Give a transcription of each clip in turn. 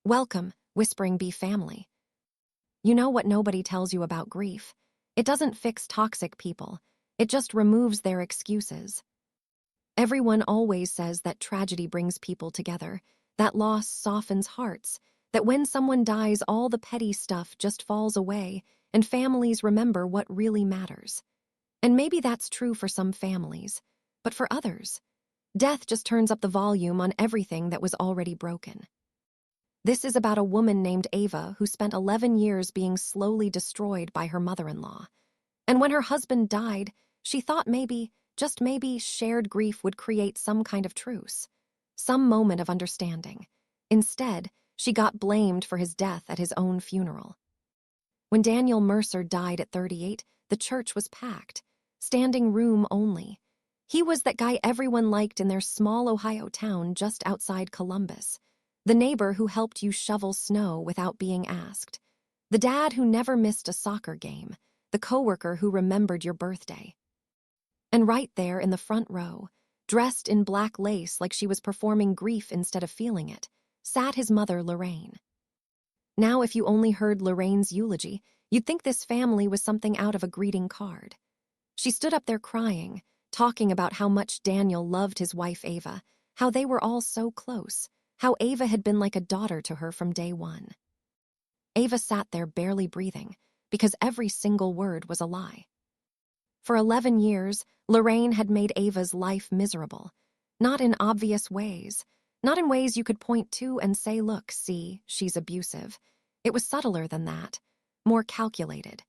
Welcome, Whispering Bee family. You know what nobody tells you about grief? It doesn't fix toxic people. It just removes their excuses. Everyone always says that tragedy brings people together, that loss softens hearts, that when someone dies, all the petty stuff just falls away, and families remember what really matters. And maybe that's true for some families, but for others, death just turns up the volume on everything that was already broken. This is about a woman named Ava who spent 11 years being slowly destroyed by her mother-in-law. And when her husband died, she thought maybe, just maybe, shared grief would create some kind of truce, some moment of understanding. Instead, she got blamed for his death at his own funeral. When Daniel Mercer died at 38, the church was packed, standing room only. He was that guy everyone liked in their small Ohio town just outside Columbus. The neighbor who helped you shovel snow without being asked. The dad who never missed a soccer game. The coworker who remembered your birthday. And right there in the front row, dressed in black lace like she was performing grief instead of feeling it, sat his mother, Lorraine. Now, if you only heard Lorraine's eulogy, you'd think this family was something out of a greeting card. She stood up there crying, talking about how much Daniel loved his wife Ava, how they were all so close, how Ava had been like a daughter to her from day one. Ava sat there barely breathing, because every single word was a lie. For 11 years, Lorraine had made Ava's life miserable, not in obvious ways, not in ways you could point to and say, look, see, she's abusive. It was subtler than that, more calculated.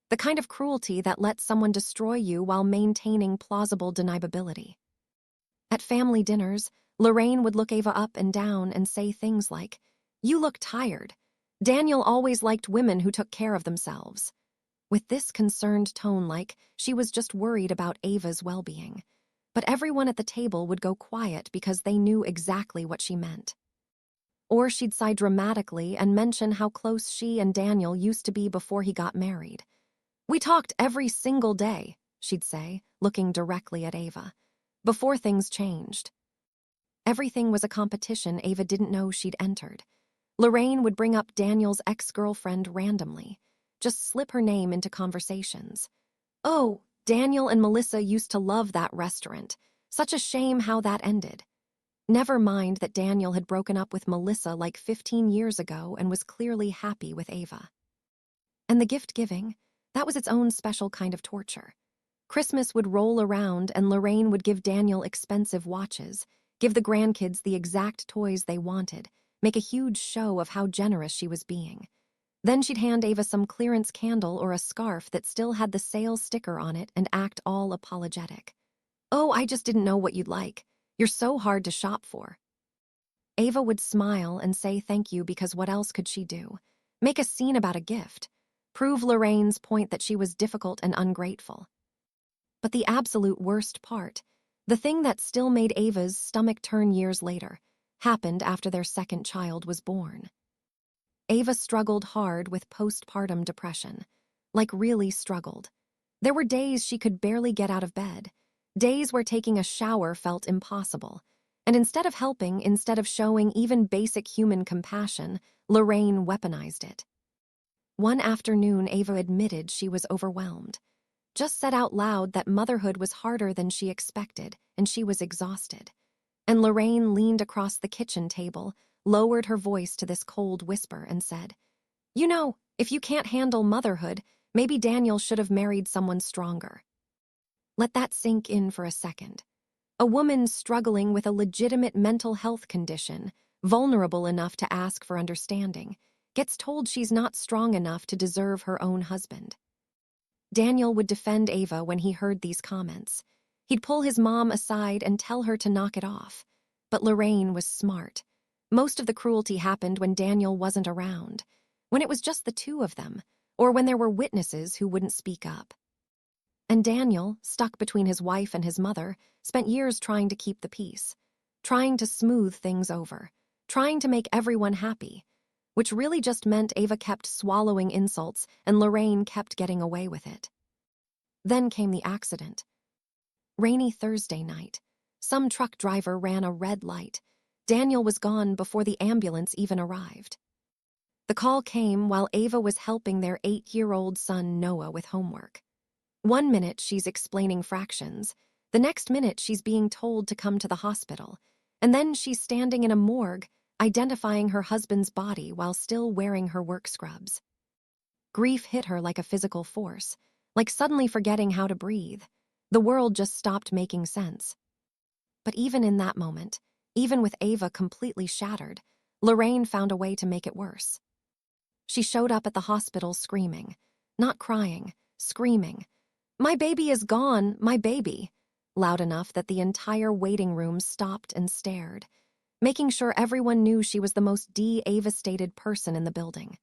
The kind of cruelty that lets someone destroy you while maintaining plausible deniability. At family dinners, Lorraine would look Ava up and down and say things like, "You look tired. Daniel always liked women who took care of themselves." With this concerned tone, like she was just worried about Ava's well-being. But everyone at the table would go quiet because they knew exactly what she meant. Or she'd sigh dramatically and mention how close she and Daniel used to be before he got married. "We talked every single day," she'd say, looking directly at Ava, "before things changed." Everything was a competition Ava didn't know she'd entered. Lorraine would bring up Daniel's ex-girlfriend randomly, just slip her name into conversations. "Oh, Daniel and Melissa used to love that restaurant. Such a shame how that ended." Never mind that Daniel had broken up with Melissa like 15 years ago and was clearly happy with Ava. And the gift-giving, that was its own special kind of torture. Christmas would roll around and Lorraine would give Daniel expensive watches, give the grandkids the exact toys they wanted, make a huge show of how generous she was being. Then she'd hand Ava some clearance candle or a scarf that still had the sale sticker on it and act all apologetic. "Oh, I just didn't know what you'd like. You're so hard to shop for." Ava would smile and say thank you because what else could she do? Make a scene about a gift. Prove Lorraine's point that she was difficult and ungrateful. But the absolute worst part, the thing that still made Ava's stomach turn years later, happened after their second child was born. Ava struggled hard with postpartum depression, like really struggled. There were days she could barely get out of bed, days where taking a shower felt impossible, and instead of helping, instead of showing even basic human compassion, Lorraine weaponized it. One afternoon, Ava admitted she was overwhelmed, just said out loud that motherhood was harder than she expected, and she was exhausted. And Lorraine leaned across the kitchen table, lowered her voice to this cold whisper, and said, "You know, if you can't handle motherhood, maybe Daniel should have married someone stronger." Let that sink in for a second. A woman struggling with a legitimate mental health condition, vulnerable enough to ask for understanding, gets told she's not strong enough to deserve her own husband. Daniel would defend Ava when he heard these comments. He'd pull his mom aside and tell her to knock it off. But Lorraine was smart. Most of the cruelty happened when Daniel wasn't around, when it was just the two of them, or when there were witnesses who wouldn't speak up. And Daniel, stuck between his wife and his mother, spent years trying to keep the peace, trying to smooth things over, trying to make everyone happy, which really just meant Ava kept swallowing insults and Lorraine kept getting away with it. Then came the accident. Rainy Thursday night. Some truck driver ran a red light. Daniel was gone before the ambulance even arrived. The call came while Ava was helping their 8-year-old son Noah with homework. One minute she's explaining fractions, the next minute she's being told to come to the hospital, and then she's standing in a morgue, identifying her husband's body while still wearing her work scrubs. Grief hit her like a physical force, like suddenly forgetting how to breathe. The world just stopped making sense. But even in that moment, even with Ava completely shattered, Lorraine found a way to make it worse. She showed up at the hospital screaming, not crying, screaming, "My baby is gone, my baby," loud enough that the entire waiting room stopped and stared, making sure everyone knew she was the most devastated person in the building.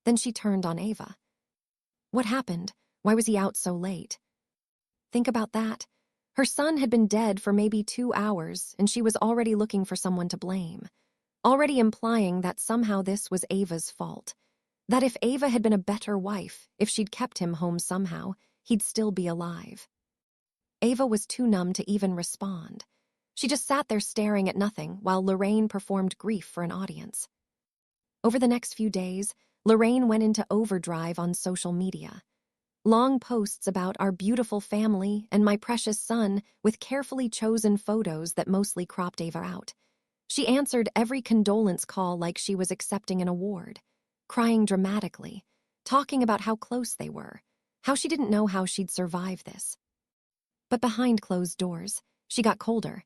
Then she turned on Ava. What happened? Why was he out so late? Think about that. Her son had been dead for maybe 2 hours, and she was already looking for someone to blame, already implying that somehow this was Ava's fault. That if Ava had been a better wife, if she'd kept him home somehow, he'd still be alive. Ava was too numb to even respond. She just sat there staring at nothing while Lorraine performed grief for an audience. Over the next few days, Lorraine went into overdrive on social media. Long posts about our beautiful family and my precious son with carefully chosen photos that mostly cropped Ava out. She answered every condolence call like she was accepting an award, crying dramatically, talking about how close they were, how she didn't know how she'd survive this. But behind closed doors, she got colder.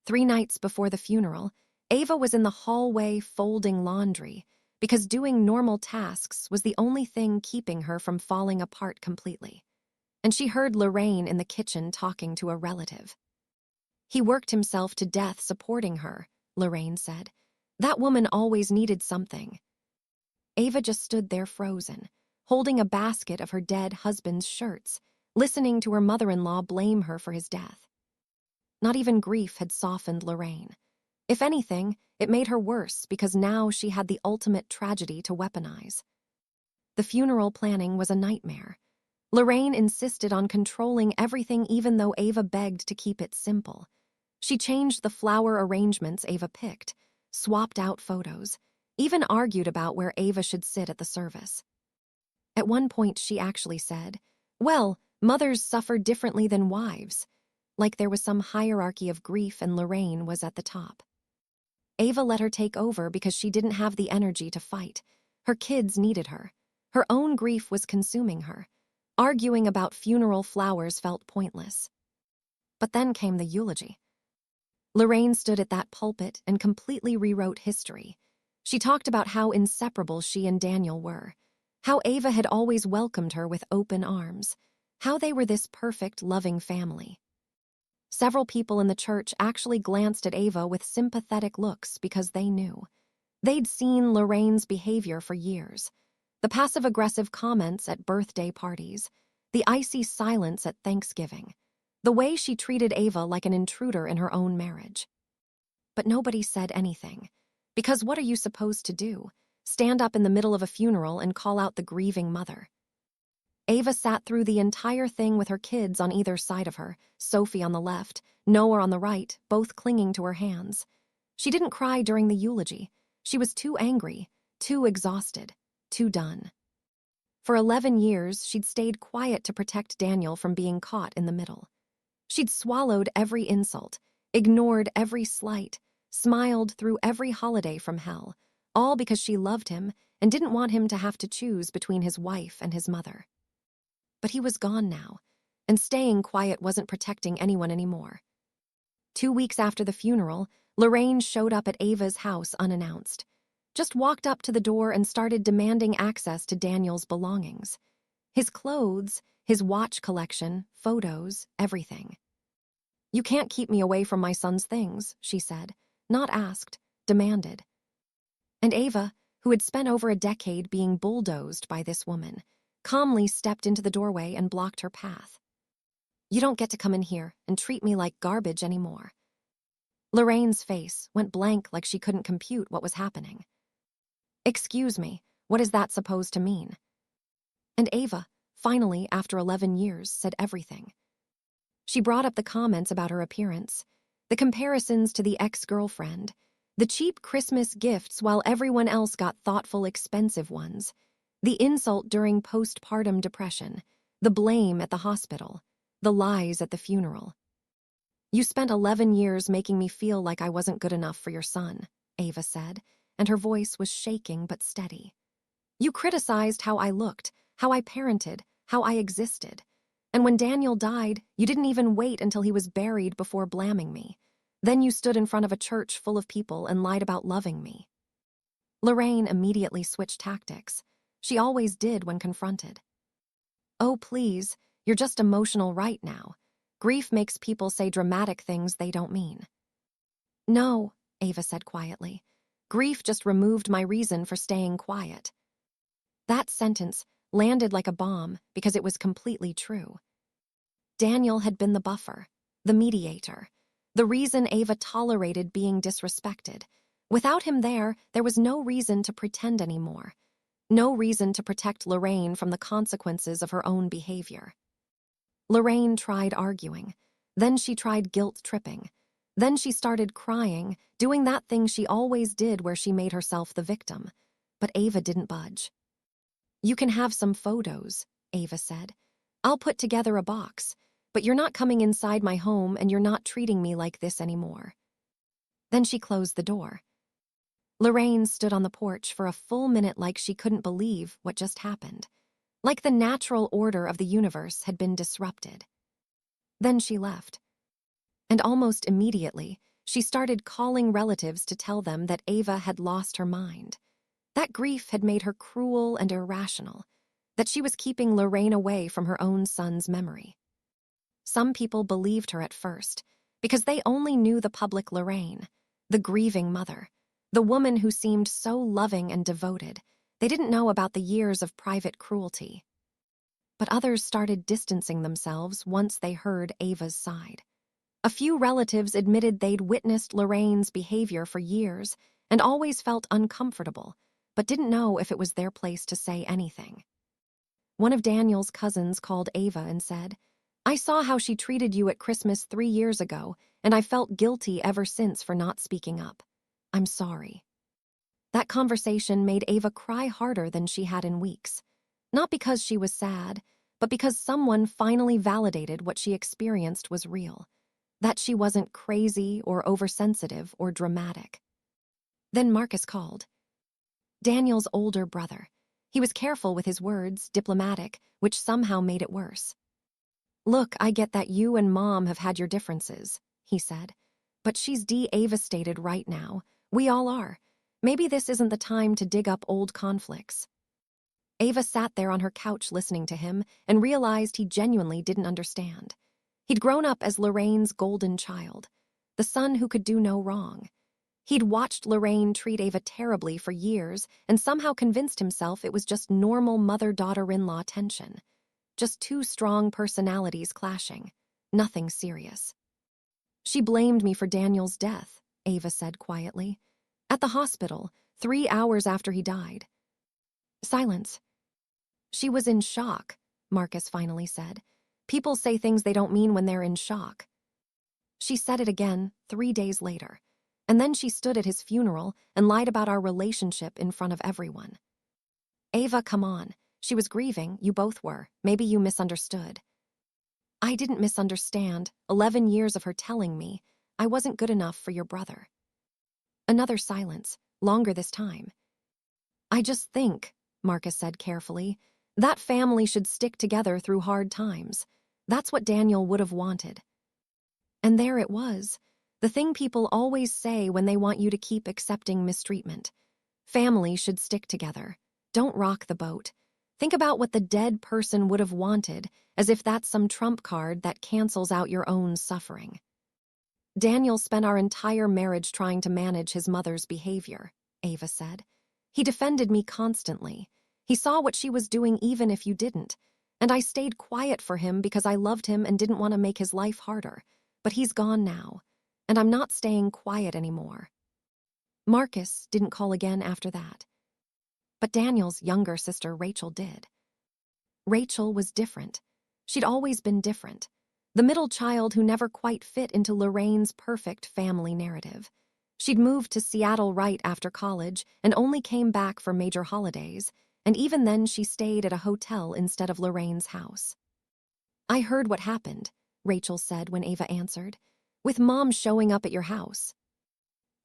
3 nights before the funeral, Ava was in the hallway folding laundry because doing normal tasks was the only thing keeping her from falling apart completely. And she heard Lorraine in the kitchen talking to a relative. "He worked himself to death supporting her," Lorraine said. "That woman always needed something." Ava just stood there frozen, holding a basket of her dead husband's shirts, listening to her mother-in-law blame her for his death. Not even grief had softened Lorraine. If anything, it made her worse because now she had the ultimate tragedy to weaponize. The funeral planning was a nightmare. Lorraine insisted on controlling everything even though Ava begged to keep it simple. She changed the flower arrangements Ava picked, swapped out photos, even argued about where Ava should sit at the service. At one point she actually said, "Well, mothers suffer differently than wives," like there was some hierarchy of grief and Lorraine was at the top. Ava let her take over because she didn't have the energy to fight. Her kids needed her. Her own grief was consuming her. Arguing about funeral flowers felt pointless. But then came the eulogy. Lorraine stood at that pulpit and completely rewrote history. She talked about how inseparable she and Daniel were, how Ava had always welcomed her with open arms, how they were this perfect, loving family. Several people in the church actually glanced at Ava with sympathetic looks because they knew. They'd seen Lorraine's behavior for years. The passive-aggressive comments at birthday parties, the icy silence at Thanksgiving, the way she treated Ava like an intruder in her own marriage. But nobody said anything, because what are you supposed to do? Stand up in the middle of a funeral and call out the grieving mother? Ava sat through the entire thing with her kids on either side of her, Sophie on the left, Noah on the right, both clinging to her hands. She didn't cry during the eulogy. She was too angry, too exhausted, too done. For 11 years, she'd stayed quiet to protect Daniel from being caught in the middle. She'd swallowed every insult, ignored every slight, smiled through every holiday from hell, all because she loved him and didn't want him to have to choose between his wife and his mother. But he was gone now, and staying quiet wasn't protecting anyone anymore. 2 weeks after the funeral, Lorraine showed up at Ava's house unannounced. Just walked up to the door and started demanding access to Daniel's belongings. His clothes, his watch collection, photos, everything. "You can't keep me away from my son's things," she said, not asked, demanded. And Ava, who had spent over a decade being bulldozed by this woman, calmly stepped into the doorway and blocked her path. "You don't get to come in here and treat me like garbage anymore." Lorraine's face went blank like she couldn't compute what was happening. "Excuse me, what is that supposed to mean?" And Ava, finally, after 11 years, said everything. She brought up the comments about her appearance, the comparisons to the ex-girlfriend, The cheap Christmas gifts while everyone else got thoughtful, expensive ones. The insult during postpartum depression. The blame at the hospital. The lies at the funeral. You spent 11 years making me feel like I wasn't good enough for your son, Ava said, and her voice was shaking but steady. You criticized how I looked, how I parented, how I existed. And when Daniel died, you didn't even wait until he was buried before blaming me. Then you stood in front of a church full of people and lied about loving me. Lorraine immediately switched tactics. She always did when confronted. Oh, please, you're just emotional right now. Grief makes people say dramatic things they don't mean. No, Ava said quietly. Grief just removed my reason for staying quiet. That sentence landed like a bomb because it was completely true. Daniel had been the buffer, the mediator, the reason Ava tolerated being disrespected. Without him there was no reason to pretend anymore. No reason to protect Lorraine from the consequences of her own behavior. Lorraine tried arguing. Then she tried guilt-tripping. Then she started crying, doing that thing she always did where she made herself the victim. But Ava didn't budge. You can have some photos, Ava said. I'll put together a box, but you're not coming inside my home and you're not treating me like this anymore. Then she closed the door. Lorraine stood on the porch for a full minute like she couldn't believe what just happened. Like the natural order of the universe had been disrupted. Then she left. And almost immediately, she started calling relatives to tell them that Ava had lost her mind. That grief had made her cruel and irrational, that she was keeping Lorraine away from her own son's memory. Some people believed her at first, because they only knew the public Lorraine, the grieving mother, the woman who seemed so loving and devoted. They didn't know about the years of private cruelty. But others started distancing themselves once they heard Ava's side. A few relatives admitted they'd witnessed Lorraine's behavior for years and always felt uncomfortable, but didn't know if it was their place to say anything. One of Daniel's cousins called Ava and said, I saw how she treated you at Christmas 3 years ago, and I felt guilty ever since for not speaking up. I'm sorry. That conversation made Ava cry harder than she had in weeks. Not because she was sad, but because someone finally validated what she experienced was real. That she wasn't crazy or oversensitive or dramatic. Then Marcus called. Daniel's older brother. He was careful with his words, diplomatic, which somehow made it worse. Look, I get that you and Mom have had your differences, he said. But she's devastated right now. We all are. Maybe this isn't the time to dig up old conflicts. Ava sat there on her couch listening to him and realized he genuinely didn't understand. He'd grown up as Lorraine's golden child, the son who could do no wrong. He'd watched Lorraine treat Ava terribly for years and somehow convinced himself it was just normal mother-daughter-in-law tension. Just two strong personalities clashing. Nothing serious. She blamed me for Daniel's death, Ava said quietly. At the hospital, 3 hours after he died. Silence. She was in shock, Marcus finally said. People say things they don't mean when they're in shock. She said it again 3 days later, and then she stood at his funeral and lied about our relationship in front of everyone. Ava, come on. She was grieving, you both were. Maybe you misunderstood. I didn't misunderstand. 11 years of her telling me I wasn't good enough for your brother. Another silence, longer this time. I just think, Marcus said carefully, that family should stick together through hard times. That's what Daniel would have wanted. And there it was, the thing people always say when they want you to keep accepting mistreatment. Family should stick together. Don't rock the boat. Think about what the dead person would have wanted, as if that's some trump card that cancels out your own suffering. Daniel spent our entire marriage trying to manage his mother's behavior, Ava said. He defended me constantly. He saw what she was doing even if you didn't. And I stayed quiet for him because I loved him and didn't want to make his life harder. But he's gone now, and I'm not staying quiet anymore. Marcus didn't call again after that. But Daniel's younger sister Rachel did. Rachel was different. She'd always been different. The middle child who never quite fit into Lorraine's perfect family narrative. She'd moved to Seattle right after college and only came back for major holidays, and even then she stayed at a hotel instead of Lorraine's house. "I heard what happened," Rachel said when Ava answered, "with Mom showing up at your house."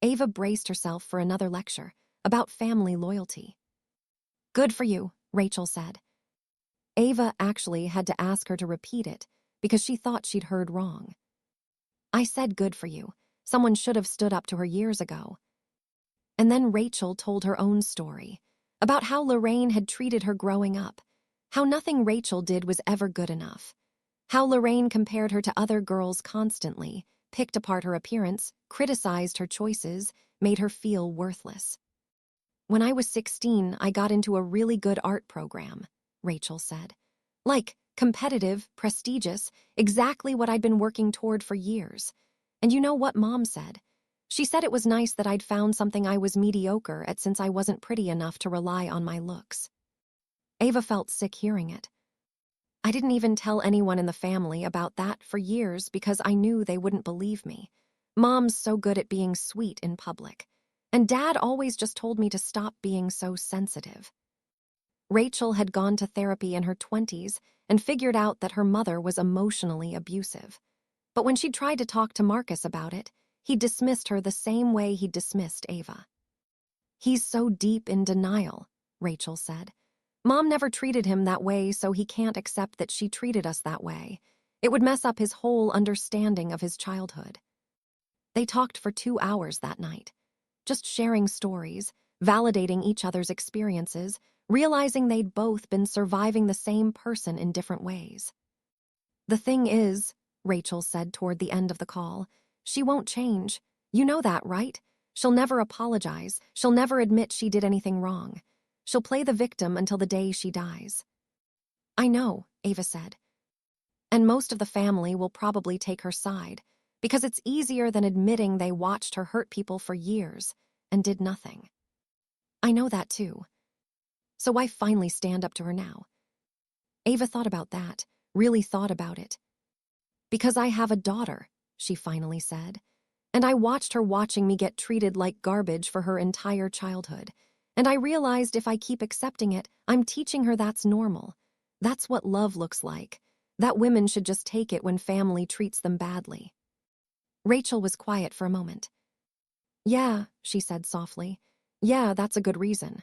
Ava braced herself for another lecture about family loyalty. "Good for you," Rachel said. Ava actually had to ask her to repeat it because she thought she'd heard wrong. "I said good for you. Someone should have stood up to her years ago." And then Rachel told her own story about how Lorraine had treated her growing up, how nothing Rachel did was ever good enough, how Lorraine compared her to other girls constantly, picked apart her appearance, criticized her choices, made her feel worthless. "When I was 16, I got into a really good art program," Rachel said. "Like, competitive, prestigious, exactly what I'd been working toward for years. And you know what Mom said? She said it was nice that I'd found something I was mediocre at since I wasn't pretty enough to rely on my looks." Ava felt sick hearing it. "I didn't even tell anyone in the family about that for years because I knew they wouldn't believe me. Mom's so good at being sweet in public. And Dad always just told me to stop being so sensitive." Rachel had gone to therapy in her 20s and figured out that her mother was emotionally abusive. But when she tried to talk to Marcus about it, he dismissed her the same way he dismissed Ava. "He's so deep in denial," Rachel said. "Mom never treated him that way, so he can't accept that she treated us that way. It would mess up his whole understanding of his childhood." They talked for 2 hours that night, just sharing stories, validating each other's experiences, realizing they'd both been surviving the same person in different ways. "The thing is," Rachel said toward the end of the call, "she won't change. You know that, right? She'll never apologize. She'll never admit she did anything wrong. She'll play the victim until the day she dies." "I know," Ava said. "And most of the family will probably take her side, because it's easier than admitting they watched her hurt people for years and did nothing." "I know that too. So why finally stand up to her now?" Ava thought about that, really thought about it. "Because I have a daughter," she finally said. "And I watched her watching me get treated like garbage for her entire childhood. And I realized if I keep accepting it, I'm teaching her that's normal. That's what love looks like. That women should just take it when family treats them badly." Rachel was quiet for a moment. "Yeah," she said softly. "Yeah, that's a good reason."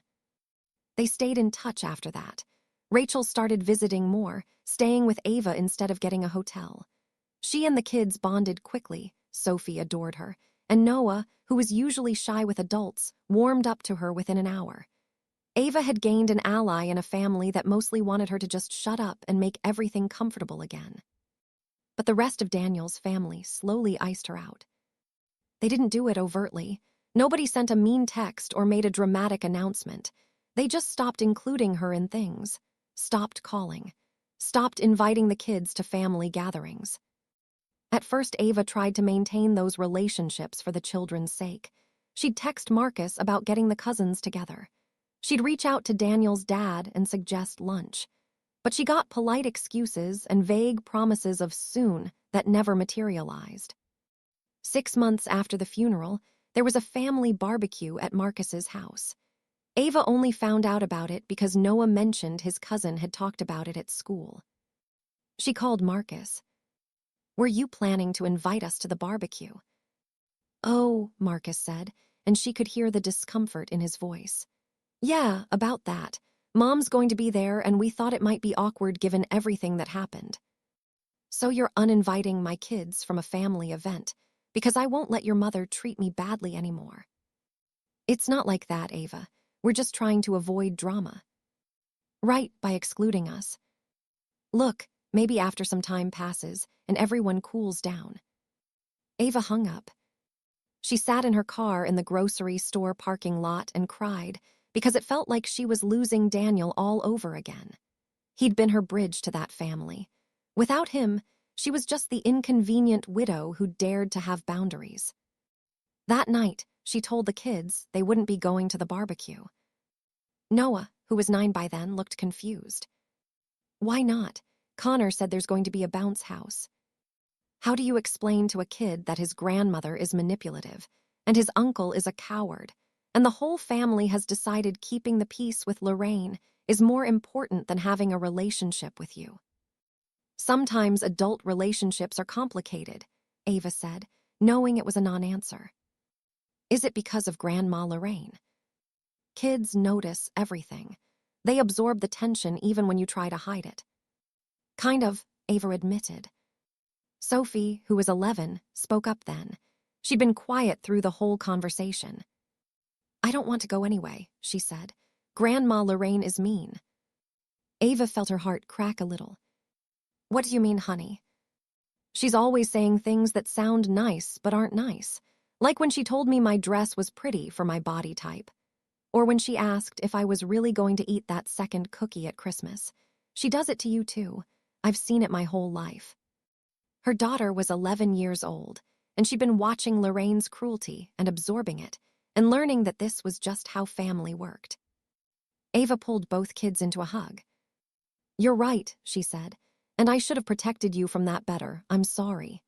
They stayed in touch after that. Rachel started visiting more, staying with Ava instead of getting a hotel. She and the kids bonded quickly. Sophie adored her, and Noah, who was usually shy with adults, warmed up to her within an hour. Ava had gained an ally in a family that mostly wanted her to just shut up and make everything comfortable again. But the rest of Daniel's family slowly iced her out. They didn't do it overtly. Nobody sent a mean text or made a dramatic announcement. They just stopped including her in things, stopped calling, stopped inviting the kids to family gatherings. At first, Ava tried to maintain those relationships for the children's sake. She'd text Marcus about getting the cousins together. She'd reach out to Daniel's dad and suggest lunch. But she got polite excuses and vague promises of soon that never materialized. 6 months after the funeral, there was a family barbecue at Marcus's house. Ava only found out about it because Noah mentioned his cousin had talked about it at school. She called Marcus. "Were you planning to invite us to the barbecue?" "Oh," Marcus said, and she could hear the discomfort in his voice. "Yeah, about that. Mom's going to be there, and we thought it might be awkward given everything that happened." "So you're uninviting my kids from a family event, because I won't let your mother treat me badly anymore." "It's not like that, Ava. We're just trying to avoid drama." "Right, by excluding us. Look, maybe after some time passes and everyone cools down." Ava hung up. She sat in her car in the grocery store parking lot and cried because it felt like she was losing Daniel all over again. He'd been her bridge to that family. Without him, she was just the inconvenient widow who dared to have boundaries. That night, she told the kids they wouldn't be going to the barbecue. Noah, who was 9 by then, looked confused. "Why not? Connor said there's going to be a bounce house." "How do you explain to a kid that his grandmother is manipulative and his uncle is a coward, and the whole family has decided keeping the peace with Lorraine is more important than having a relationship with you. Sometimes adult relationships are complicated, Ava said, knowing it was a non-answer. Is it because of Grandma Lorraine? Kids notice everything. They absorb the tension even when you try to hide it. Kind of, Ava admitted. Sophie, who was 11, spoke up then. She'd been quiet through the whole conversation. I don't want to go anyway, she said. Grandma Lorraine is mean. Ava felt her heart crack a little. What do you mean, honey? She's always saying things that sound nice but aren't nice. Like when she told me my dress was pretty for my body type. Or when she asked if I was really going to eat that second cookie at Christmas. She does it to you too. I've seen it my whole life. Her daughter was 11 years old, and she'd been watching Lorraine's cruelty and absorbing it, and learning that this was just how family worked. Ava pulled both kids into a hug. You're right, she said, and I should have protected you from that better. I'm sorry.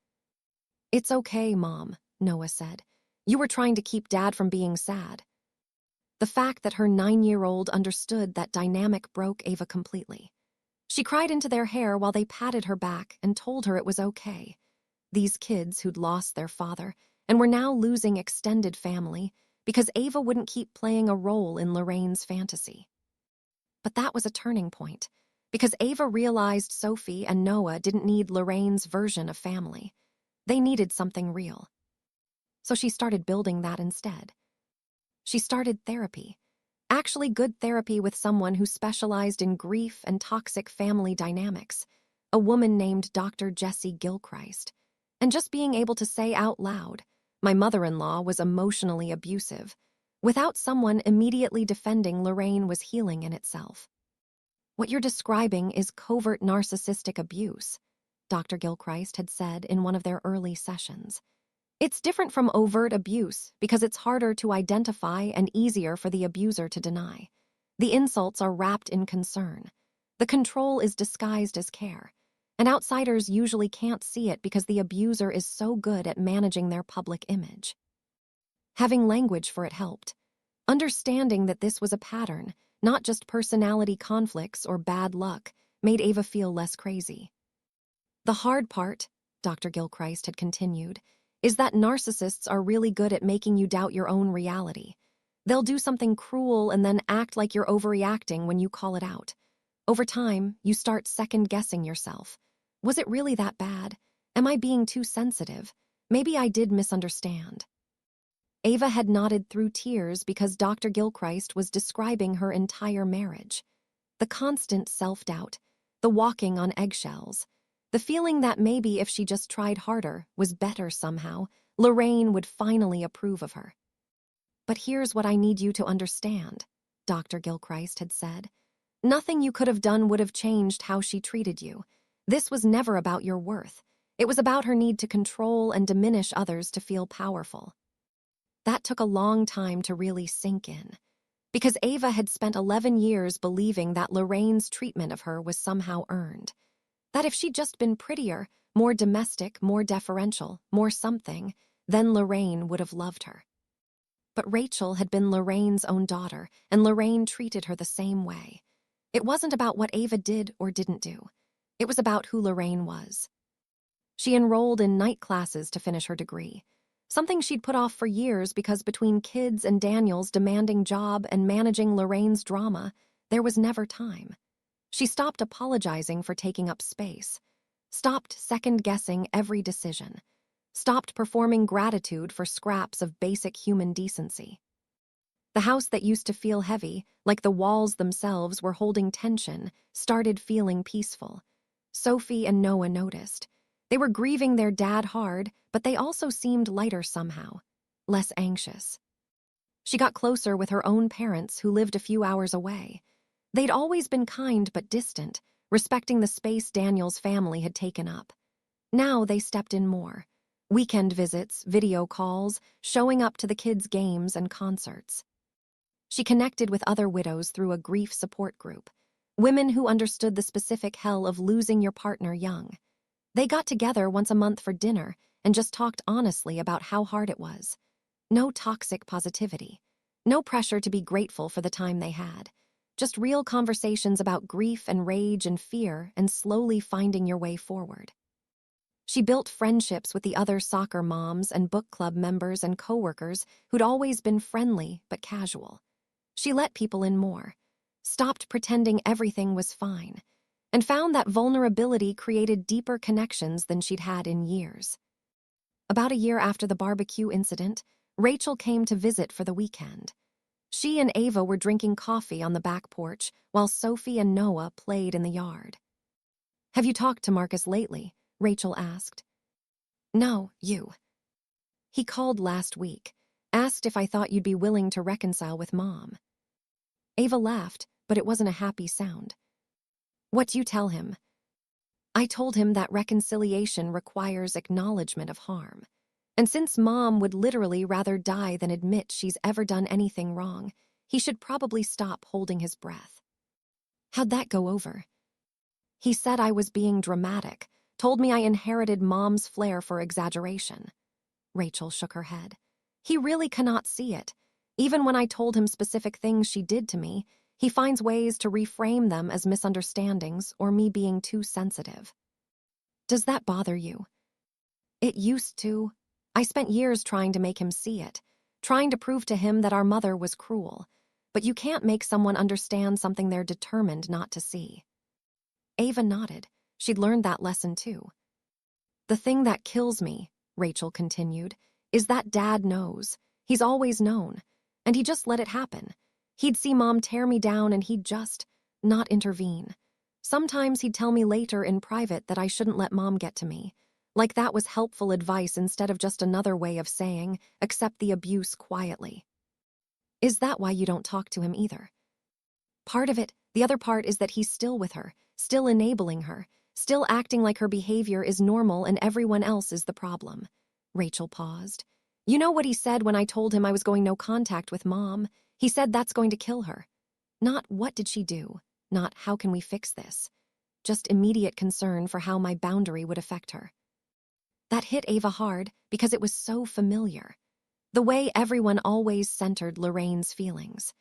It's okay, Mom, Noah said. You were trying to keep Dad from being sad. The fact that her 9-year-old understood that dynamic broke Ava completely. She cried into their hair while they patted her back and told her it was okay. These kids who'd lost their father and were now losing extended family because Ava wouldn't keep playing a role in Lorraine's fantasy. But that was a turning point, because Ava realized Sophie and Noah didn't need Lorraine's version of family. They needed something real. So she started building that instead. She started therapy. Actually good therapy with someone who specialized in grief and toxic family dynamics, a woman named Dr. Jessie Gilchrist. And just being able to say out loud, my mother-in-law was emotionally abusive, without someone immediately defending Lorraine was healing in itself. What you're describing is covert narcissistic abuse, Dr. Gilchrist had said in one of their early sessions. It's different from overt abuse because it's harder to identify and easier for the abuser to deny. The insults are wrapped in concern. The control is disguised as care, and outsiders usually can't see it because the abuser is so good at managing their public image. Having language for it helped. Understanding that this was a pattern, not just personality conflicts or bad luck, made Ava feel less crazy. The hard part, Dr. Gilchrist had continued, is that narcissists are really good at making you doubt your own reality. They'll do something cruel and then act like you're overreacting when you call it out. Over time, you start second-guessing yourself. Was it really that bad? Am I being too sensitive? Maybe I did misunderstand. Ava had nodded through tears because Dr. Gilchrist was describing her entire marriage. The constant self-doubt, the walking on eggshells, the feeling that maybe if she just tried harder, was better somehow, Lorraine would finally approve of her. But here's what I need you to understand, Dr. Gilchrist had said. Nothing you could have done would have changed how she treated you. This was never about your worth. It was about her need to control and diminish others to feel powerful. That took a long time to really sink in, because Ava had spent 11 years believing that Lorraine's treatment of her was somehow earned. That if she'd just been prettier, more domestic, more deferential, more something, then Lorraine would have loved her. But Rachel had been Lorraine's own daughter, and Lorraine treated her the same way. It wasn't about what Ava did or didn't do. It was about who Lorraine was. She enrolled in night classes to finish her degree, something she'd put off for years because between kids and Daniel's demanding job and managing Lorraine's drama, there was never time. She stopped apologizing for taking up space, stopped second-guessing every decision, stopped performing gratitude for scraps of basic human decency. The house that used to feel heavy, like the walls themselves were holding tension, started feeling peaceful. Sophie and Noah noticed. They were grieving their dad hard, but they also seemed lighter somehow, less anxious. She got closer with her own parents who lived a few hours away. They'd always been kind but distant, respecting the space Daniel's family had taken up. Now they stepped in more. Weekend visits, video calls, showing up to the kids' games and concerts. She connected with other widows through a grief support group, women who understood the specific hell of losing your partner young. They got together once a month for dinner and just talked honestly about how hard it was. No toxic positivity. No pressure to be grateful for the time they had. Just real conversations about grief and rage and fear and slowly finding your way forward. She built friendships with the other soccer moms and book club members and coworkers who'd always been friendly but casual. She let people in more, stopped pretending everything was fine, and found that vulnerability created deeper connections than she'd had in years. About a year after the barbecue incident, Rachel came to visit for the weekend. She and Ava were drinking coffee on the back porch while Sophie and Noah played in the yard. "Have you talked to Marcus lately?" Rachel asked. "No, you." "He called last week, asked if I thought you'd be willing to reconcile with Mom." Ava laughed, but it wasn't a happy sound. "What'd you tell him?" "I told him that reconciliation requires acknowledgement of harm. And since Mom would literally rather die than admit she's ever done anything wrong, he should probably stop holding his breath." "How'd that go over?" "He said I was being dramatic, told me I inherited Mom's flair for exaggeration." Rachel shook her head. "He really cannot see it. Even when I told him specific things she did to me, he finds ways to reframe them as misunderstandings or me being too sensitive." "Does that bother you?" "It used to. I spent years trying to make him see it, trying to prove to him that our mother was cruel. But you can't make someone understand something they're determined not to see." Ava nodded. She'd learned that lesson too. "The thing that kills me," Rachel continued, "is that Dad knows. He's always known. And he just let it happen. He'd see Mom tear me down and he'd just not intervene. Sometimes he'd tell me later in private that I shouldn't let Mom get to me. Like that was helpful advice instead of just another way of saying, accept the abuse quietly." "Is that why you don't talk to him either?" "Part of it. The other part is that he's still with her, still enabling her, still acting like her behavior is normal and everyone else is the problem." Rachel paused. "You know what he said when I told him I was going no contact with Mom? He said that's going to kill her. Not what did she do, not how can we fix this, just immediate concern for how my boundary would affect her." That hit Ava hard because it was so familiar. The way everyone always centered Lorraine's feelings.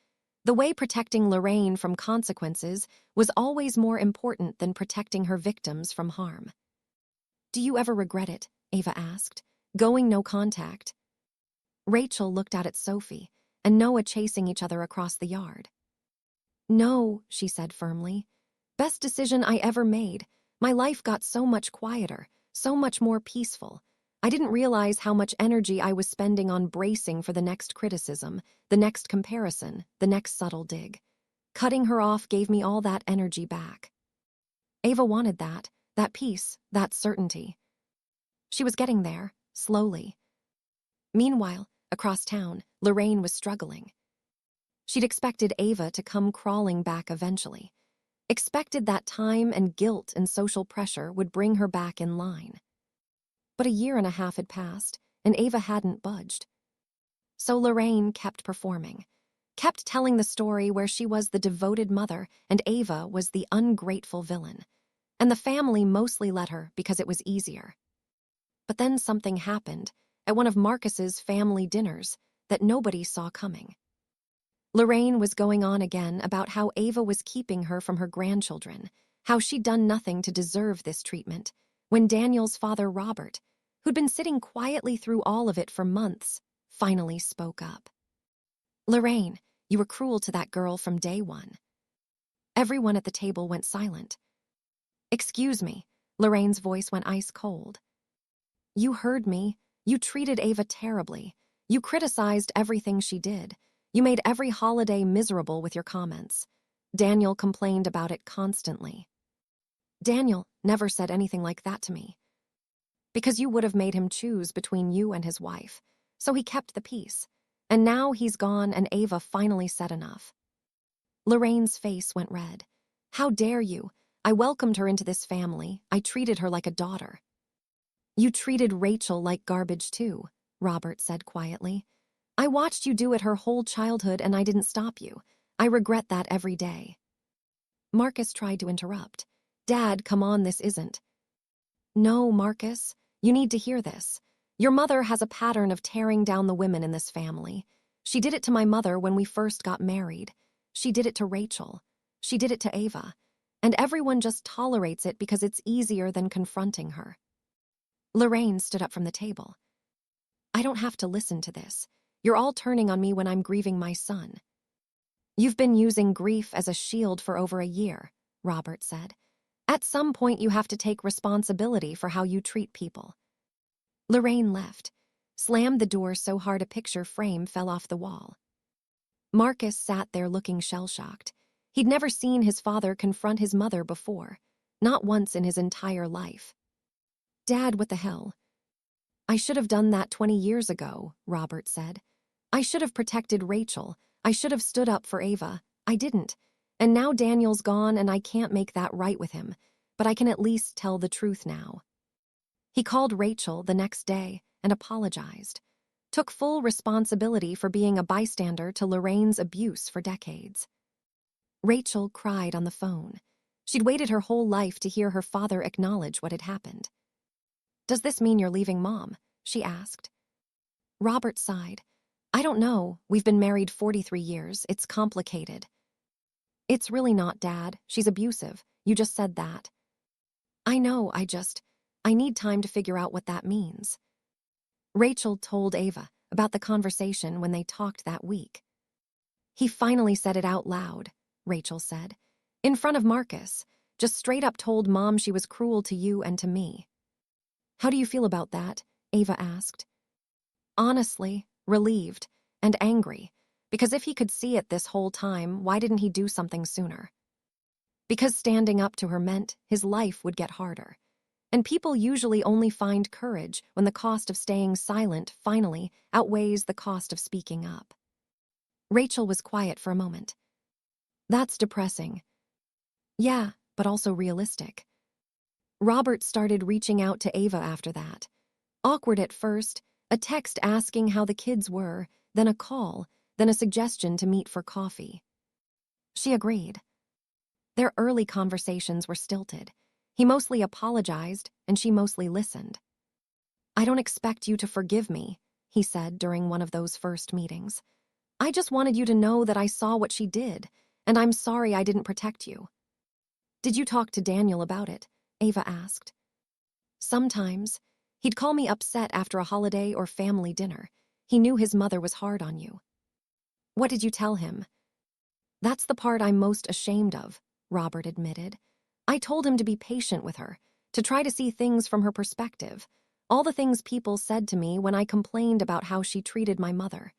The way protecting Lorraine from consequences was always more important than protecting her victims from harm. "Do you ever regret it?" Ava asked. "Going no contact?" Rachel looked out at Sophie and Noah chasing each other across the yard. "No," she said firmly. "Best decision I ever made. My life got so much quieter, so much more peaceful. I didn't realize how much energy I was spending on bracing for the next criticism, the next comparison, the next subtle dig. Cutting her off gave me all that energy back." Ava wanted that peace, that certainty. She was getting there, slowly. Meanwhile, across town, Lorraine was struggling. She'd expected Ava to come crawling back eventually. Expected that time and guilt and social pressure would bring her back in line. But a year and a half had passed, and Ava hadn't budged. So Lorraine kept performing, kept telling the story where she was the devoted mother and Ava was the ungrateful villain. And the family mostly let her because it was easier. But then something happened at one of Marcus's family dinners that nobody saw coming. Lorraine was going on again about how Ava was keeping her from her grandchildren, how she'd done nothing to deserve this treatment, when Daniel's father, Robert, who'd been sitting quietly through all of it for months, finally spoke up. "Lorraine, you were cruel to that girl from day one." Everyone at the table went silent. "Excuse me," Lorraine's voice went ice cold. "You heard me. You treated Ava terribly. You criticized everything she did. You made every holiday miserable with your comments. Daniel complained about it constantly." "Daniel never said anything like that to me." "Because you would have made him choose between you and his wife. So he kept the peace. And now he's gone and Ava finally said enough." Lorraine's face went red. "How dare you? I welcomed her into this family. I treated her like a daughter." "You treated Rachel like garbage too," Robert said quietly. "I watched you do it her whole childhood and I didn't stop you. I regret that every day." Marcus tried to interrupt. "Dad, come on, this isn't." "No, Marcus, you need to hear this. Your mother has a pattern of tearing down the women in this family. She did it to my mother when we first got married. She did it to Rachel. She did it to Ava. And everyone just tolerates it because it's easier than confronting her. Lorraine stood up from the table. I don't have to listen to this. You're all turning on me when I'm grieving my son. You've been using grief as a shield for over a year, Robert said. At some point, you have to take responsibility for how you treat people. Lorraine left, slammed the door so hard a picture frame fell off the wall. Marcus sat there looking shell-shocked. He'd never seen his father confront his mother before, not once in his entire life. Dad, what the hell? I should have done that 20 years ago, Robert said. I should have protected Rachel. I should have stood up for Ava. I didn't. And now Daniel's gone and I can't make that right with him, but I can at least tell the truth now. He called Rachel the next day and apologized, took full responsibility for being a bystander to Lorraine's abuse for decades. Rachel cried on the phone. She'd waited her whole life to hear her father acknowledge what had happened. Does this mean you're leaving Mom? She asked. Robert sighed. I don't know. We've been married 43 years. It's complicated. It's really not, Dad. She's abusive. You just said that. I know, I need time to figure out what that means. Rachel told Ava about the conversation when they talked that week. He finally said it out loud, Rachel said. In front of Marcus, just straight up told Mom she was cruel to you and to me. How do you feel about that? Ava asked. Honestly, relieved and angry, because if he could see it this whole time, why didn't he do something sooner? Because standing up to her meant his life would get harder. And people usually only find courage when the cost of staying silent finally outweighs the cost of speaking up. Rachel was quiet for a moment. That's depressing. Yeah, but also realistic. Robert started reaching out to Ava after that. Awkward at first, a text asking how the kids were, then a call, then a suggestion to meet for coffee. She agreed. Their early conversations were stilted. He mostly apologized, and she mostly listened. I don't expect you to forgive me, he said during one of those first meetings. I just wanted you to know that I saw what she did, and I'm sorry I didn't protect you. Did you talk to Daniel about it? Ava asked. Sometimes. He'd call me upset after a holiday or family dinner. He knew his mother was hard on you. What did you tell him? That's the part I'm most ashamed of, Robert admitted. I told him to be patient with her, to try to see things from her perspective, all the things people said to me when I complained about how she treated my mother.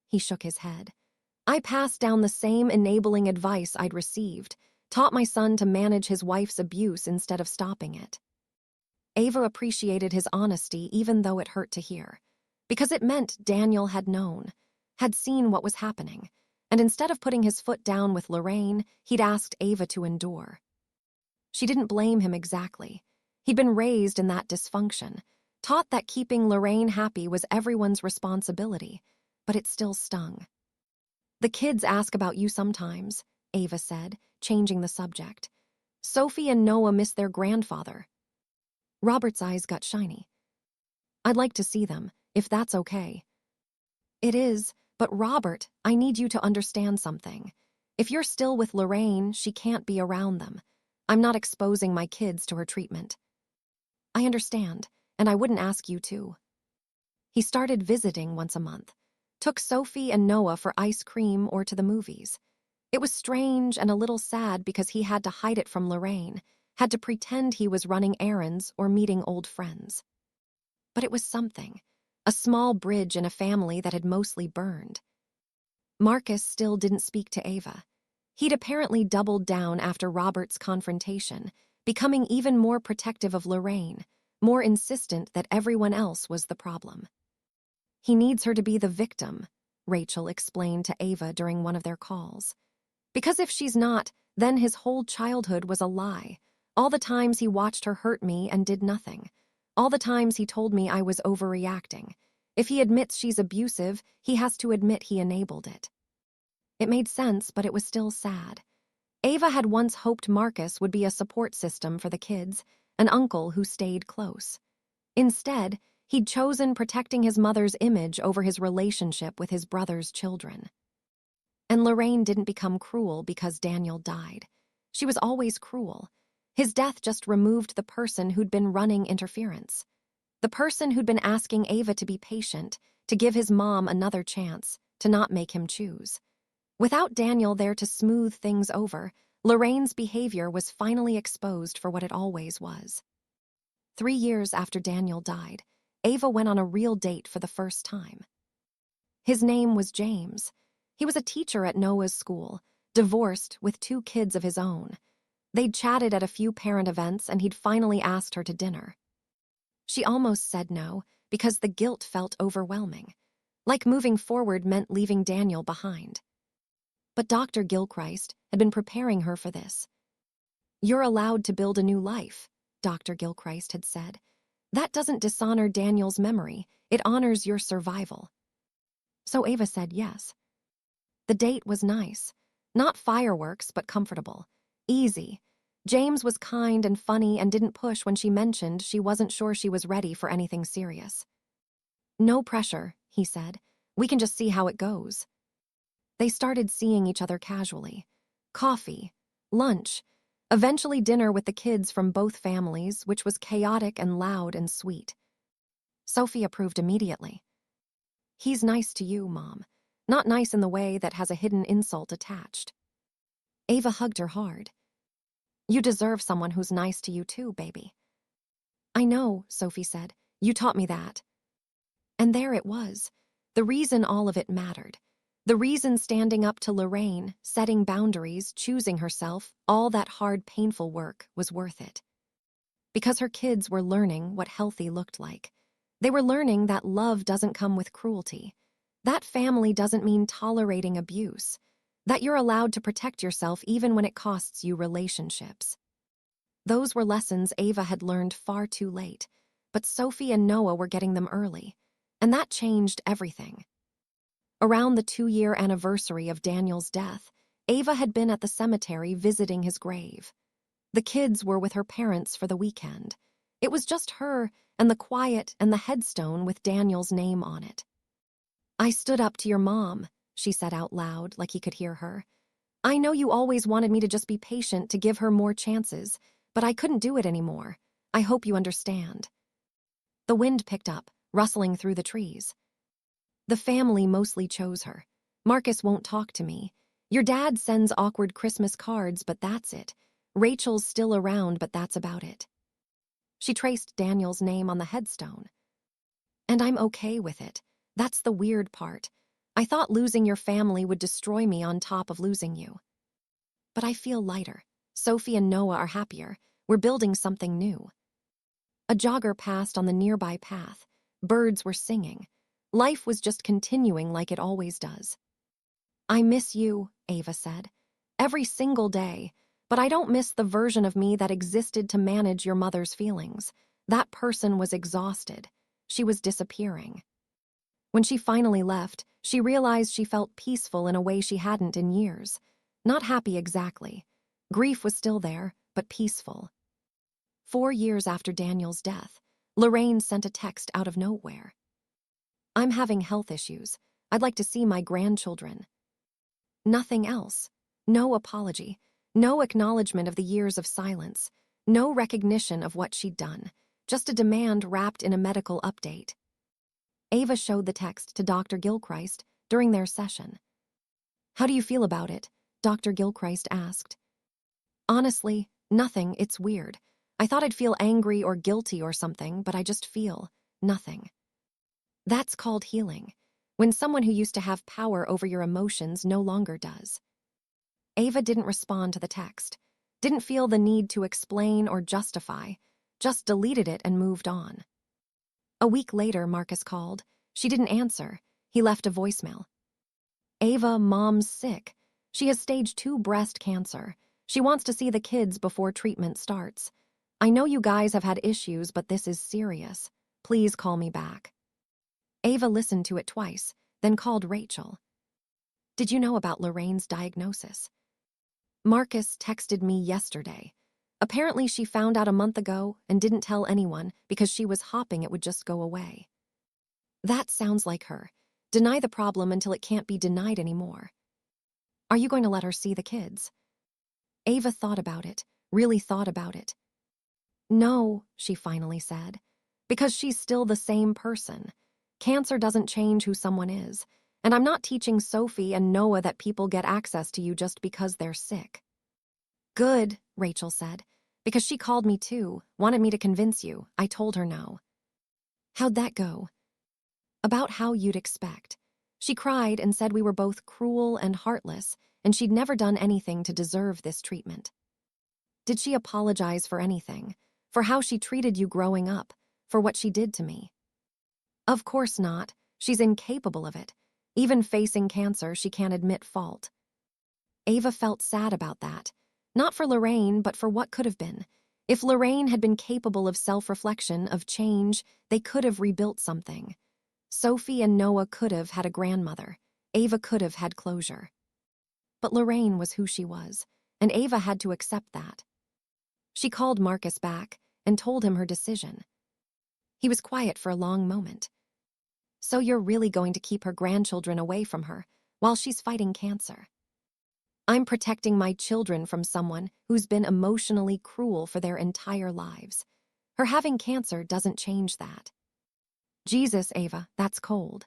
He shook his head. I passed down the same enabling advice I'd received, taught my son to manage his wife's abuse instead of stopping it. Ava appreciated his honesty even though it hurt to hear, because it meant Daniel had known, had seen what was happening, and instead of putting his foot down with Lorraine, he'd asked Ava to endure. She didn't blame him exactly. He'd been raised in that dysfunction, taught that keeping Lorraine happy was everyone's responsibility, but it still stung. The kids ask about you sometimes, Ava said, changing the subject. Sophie and Noah miss their grandfather. Robert's eyes got shiny. I'd like to see them, if that's okay. It is, but Robert, I need you to understand something. If you're still with Lorraine, she can't be around them. I'm not exposing my kids to her treatment. I understand, and I wouldn't ask you to. He started visiting once a month, took Sophie and Noah for ice cream or to the movies. It was strange and a little sad because he had to hide it from Lorraine, had to pretend he was running errands or meeting old friends. But it was something, a small bridge in a family that had mostly burned. Marcus still didn't speak to Ava. He'd apparently doubled down after Robert's confrontation, becoming even more protective of Lorraine, more insistent that everyone else was the problem. He needs her to be the victim, Rachel explained to Ava during one of their calls. Because if she's not, then his whole childhood was a lie. All the times he watched her hurt me and did nothing. All the times he told me I was overreacting. If he admits she's abusive, he has to admit he enabled it. It made sense, but it was still sad. Ava had once hoped Marcus would be a support system for the kids, an uncle who stayed close. Instead, He'd chosen protecting his mother's image over his relationship with his brother's children. And Lorraine didn't become cruel because Daniel died. She was always cruel. His death just removed the person who'd been running interference. The person who'd been asking Ava to be patient, to give his mom another chance, to not make him choose. Without Daniel there to smooth things over, Lorraine's behavior was finally exposed for what it always was. 3 years after Daniel died, Ava went on a real date for the first time. His name was James. He was a teacher at Noah's school, divorced with 2 kids of his own. They'd chatted at a few parent events and he'd finally asked her to dinner. She almost said no because the guilt felt overwhelming, like moving forward meant leaving Daniel behind. But Dr. Gilchrist had been preparing her for this. "You're allowed to build a new life," Dr. Gilchrist had said. "That doesn't dishonor Daniel's memory, it honors your survival." So Ava said yes. The date was nice. Not fireworks, but comfortable. Easy. James was kind and funny and didn't push when she mentioned she wasn't sure she was ready for anything serious. "No pressure," he said. "We can just see how it goes." They started seeing each other casually. Coffee, lunch, eventually dinner with the kids from both families, which was chaotic and loud and sweet. Sophie approved immediately. "He's nice to you, Mom. Not nice in the way that has a hidden insult attached." Ava hugged her hard. "You deserve someone who's nice to you too, baby." "I know," Sophie said. "You taught me that." And there it was. The reason all of it mattered. The reason standing up to Lorraine, setting boundaries, choosing herself, all that hard, painful work was worth it. Because her kids were learning what healthy looked like. They were learning that love doesn't come with cruelty. That family doesn't mean tolerating abuse. That you're allowed to protect yourself even when it costs you relationships. Those were lessons Ava had learned far too late, but Sophie and Noah were getting them early, and that changed everything. Around the 2-year anniversary of Daniel's death, Ava had been at the cemetery visiting his grave. The kids were with her parents for the weekend. It was just her and the quiet and the headstone with Daniel's name on it. "I stood up to your mom," she said out loud like he could hear her. "I know you always wanted me to just be patient, to give her more chances, but I couldn't do it anymore. I hope you understand." The wind picked up, rustling through the trees. "The family mostly chose her. Marcus won't talk to me. Your dad sends awkward Christmas cards, but that's it. Rachel's still around, but that's about it." She traced Daniel's name on the headstone. "And I'm okay with it. That's the weird part. I thought losing your family would destroy me on top of losing you. But I feel lighter. Sophie and Noah are happier. We're building something new." A jogger passed on the nearby path. Birds were singing. Life was just continuing like it always does. "I miss you," Ava said. "Every single day. But I don't miss the version of me that existed to manage your mother's feelings. That person was exhausted. She was disappearing." When she finally left, she realized she felt peaceful in a way she hadn't in years. Not happy exactly. Grief was still there, but peaceful. 4 years after Daniel's death, Lorraine sent a text out of nowhere. "I'm having health issues. I'd like to see my grandchildren." Nothing else. No apology. No acknowledgement of the years of silence. No recognition of what she'd done. Just a demand wrapped in a medical update. Ava showed the text to Dr. Gilchrist during their session. "How do you feel about it?" Dr. Gilchrist asked. "Honestly, nothing. It's weird. I thought I'd feel angry or guilty or something, but I just feel nothing." That's called healing. When someone who used to have power over your emotions no longer does. Ava didn't respond to the text, didn't feel the need to explain or justify, just deleted it and moved on. A week later, Marcus called. She didn't answer. He left a voicemail. "Ava, Mom's sick. She has stage 2 breast cancer. She wants to see the kids before treatment starts. I know you guys have had issues, but this is serious. Please call me back." Ava listened to it twice, then called Rachel. "Did you know about Lorraine's diagnosis?" "Marcus texted me yesterday. Apparently, she found out a month ago and didn't tell anyone because she was hoping it would just go away. That sounds like her. Deny the problem until it can't be denied anymore. Are you going to let her see the kids? Ava thought about it, really thought about it. No, she finally said, because she's still the same person. Cancer doesn't change who someone is, and I'm not teaching Sophie and Noah that people get access to you just because they're sick. Good, Rachel said, because she called me too, wanted me to convince you. I told her no. How'd that go? About how you'd expect. She cried and said we were both cruel and heartless, and she'd never done anything to deserve this treatment. Did she apologize for anything? For how she treated you growing up? For what she did to me? Of course not. She's incapable of it. Even facing cancer, she can't admit fault. Ava felt sad about that. Not for Lorraine, but for what could have been. If Lorraine had been capable of self-reflection, of change, they could have rebuilt something. Sophie and Noah could have had a grandmother. Ava could have had closure. But Lorraine was who she was, and Ava had to accept that. She called Marcus back and told him her decision. He was quiet for a long moment. So you're really going to keep her grandchildren away from her while she's fighting cancer? I'm protecting my children from someone who's been emotionally cruel for their entire lives. Her having cancer doesn't change that. Jesus, Ava, that's cold.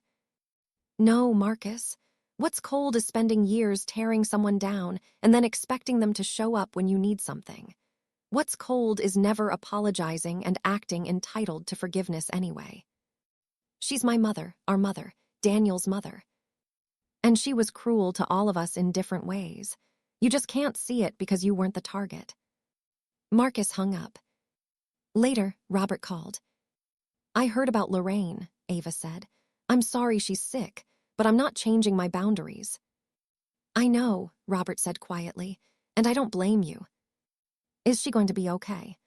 No, Marcus. What's cold is spending years tearing someone down and then expecting them to show up when you need something. What's cold is never apologizing and acting entitled to forgiveness anyway. She's my mother, our mother, Daniel's mother. And she was cruel to all of us in different ways. You just can't see it because you weren't the target. Marcus hung up. Later, Robert called. I heard about Lorraine, Ava said. I'm sorry she's sick, but I'm not changing my boundaries. I know, Robert said quietly, and I don't blame you. Is she going to be okay?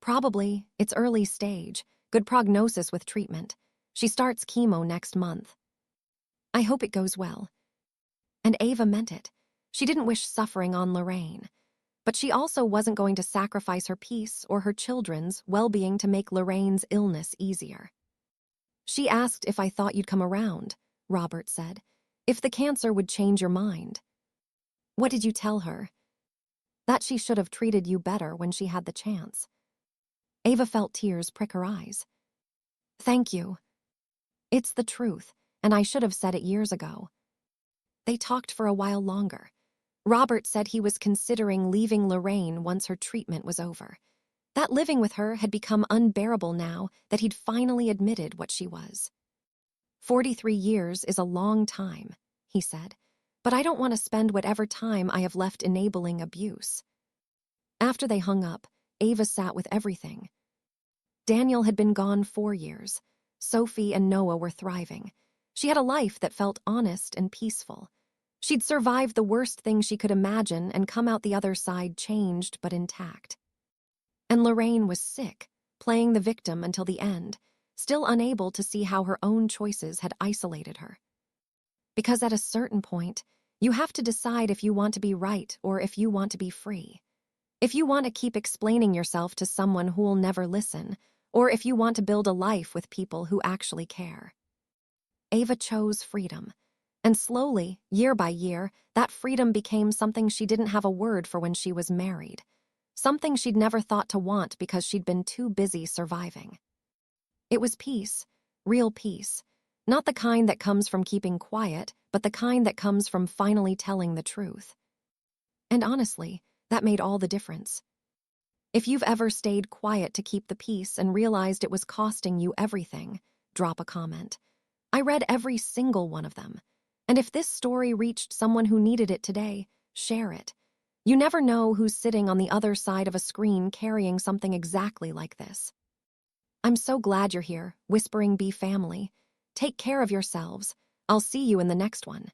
Probably. It's early stage. Good prognosis with treatment. She starts chemo next month. I hope it goes well. And Ava meant it. She didn't wish suffering on Lorraine. But she also wasn't going to sacrifice her peace or her children's well-being to make Lorraine's illness easier. She asked if I thought you'd come around, Robert said. If the cancer would change your mind. What did you tell her? That she should have treated you better when she had the chance. Ava felt tears prick her eyes. Thank you. It's the truth, and I should have said it years ago. They talked for a while longer. Robert said he was considering leaving Lorraine once her treatment was over. That living with her had become unbearable now that he'd finally admitted what she was. 43 years is a long time, he said, but I don't want to spend whatever time I have left enabling abuse. After they hung up, Ava sat with everything. Daniel had been gone 4 years. Sophie and Noah were thriving. She had a life that felt honest and peaceful. She'd survived the worst thing she could imagine and come out the other side changed but intact. And Lorraine was sick, playing the victim until the end, still unable to see how her own choices had isolated her. Because at a certain point, you have to decide if you want to be right or if you want to be free. If you want to keep explaining yourself to someone who'll never listen, or if you want to build a life with people who actually care. Ava chose freedom. And slowly, year by year, that freedom became something she didn't have a word for when she was married. Something she'd never thought to want because she'd been too busy surviving. It was peace, real peace. Not the kind that comes from keeping quiet, but the kind that comes from finally telling the truth. And honestly, that made all the difference. If you've ever stayed quiet to keep the peace and realized it was costing you everything, drop a comment. I read every single one of them. And if this story reached someone who needed it today, share it. You never know who's sitting on the other side of a screen carrying something exactly like this. I'm so glad you're here, Whispering Bee family. Take care of yourselves. I'll see you in the next one.